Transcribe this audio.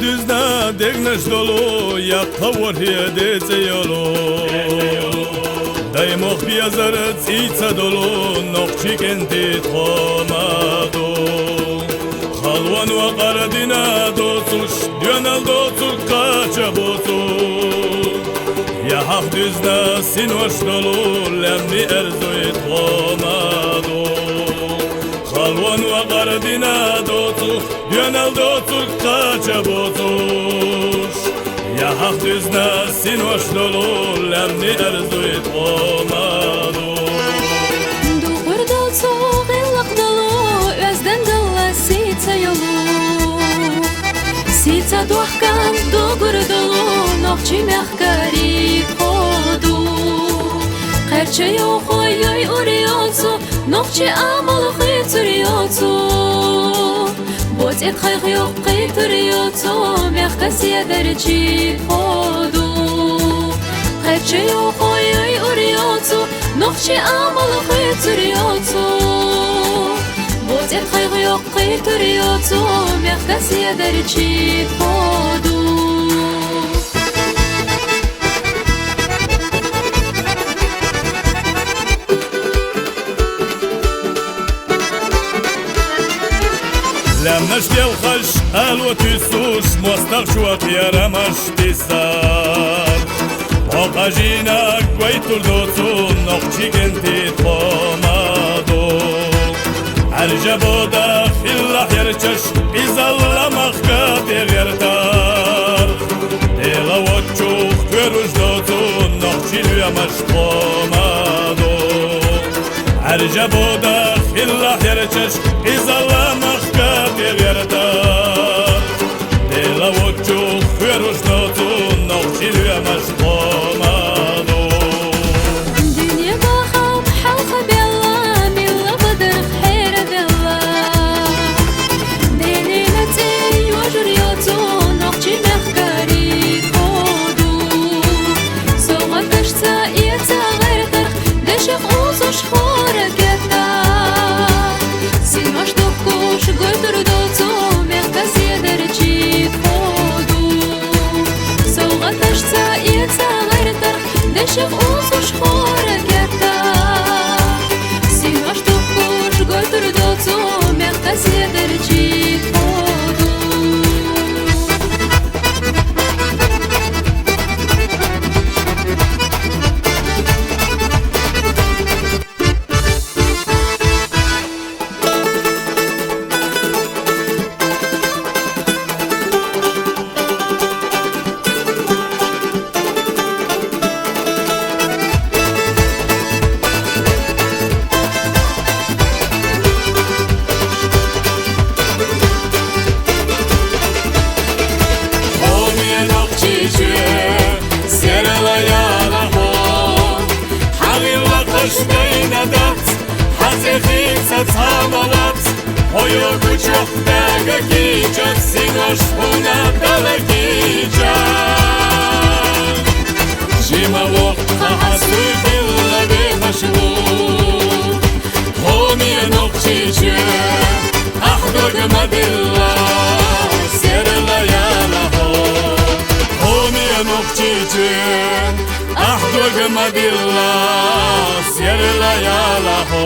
düzna degneş dolu yapavur hiyadete yolu Daimoq biyazarı tsica dolu Nokçi kenti tomadu Halvan ve karadina dotuş Dönel dotuk kaça botu Yahak düzna sinvaş dolu Lemni erzoy tomadu Halvan ve karadina dotuk Dönel dotuk kaça botuş Yahak düzna sinvaş dolu Lemni erzoy tomadu Dugur dotuk illak dolu Özden dalla sita yolu Sita duahkan dugur dolu Nokçi mehkari kodu Qerçe yoxoyoy uriyotsu Nokçi amalı xituriyotsu Bot et xayx yok qituriyotsu Mehkasiye derci kodu Qerçe yoxoyoy uriyotsu Nokçi amalı xituriyotsu Bot et xayx yok qituriyotsu Mehkasiye derci kodu لمنش يلخش الوت السوش موستق شوق يرمش تسار وقاجينك ويتر دوتون نقشي كنتي طومادو عرجبو داخل الله يرجش إذا مخكات يغيرتار ديلا وتشوخ كروش دوتون نقشي يمش طومادو عرجبو داخل الله يرجش إذا مخكات يغيرتار ديلا وتشوخ كروش دوتون نقشي يمش طومادو Dünya baxam xalqa bella Milla badr xeyr bella Delinati yojur yotu Nokçi mehkari kodu Soğan taşta iyata gayrdar Deşek uzuş xoraketta Sinvaş dokuş götür dotu Mehkasiye derci kodu Soğan taşta iyata gayrdar Deşek uzuş xoraketta Sinvaş dokuş götür dotu Mehkasiye derci kodu Oyo kuchok daga kijat Singosh puna dala kijat Jima wokha hasu dilla be mashvu Homi enok chiche Ahdog madilla Serla yala ho Homi enok chiche Ahdog madilla Serla yala ho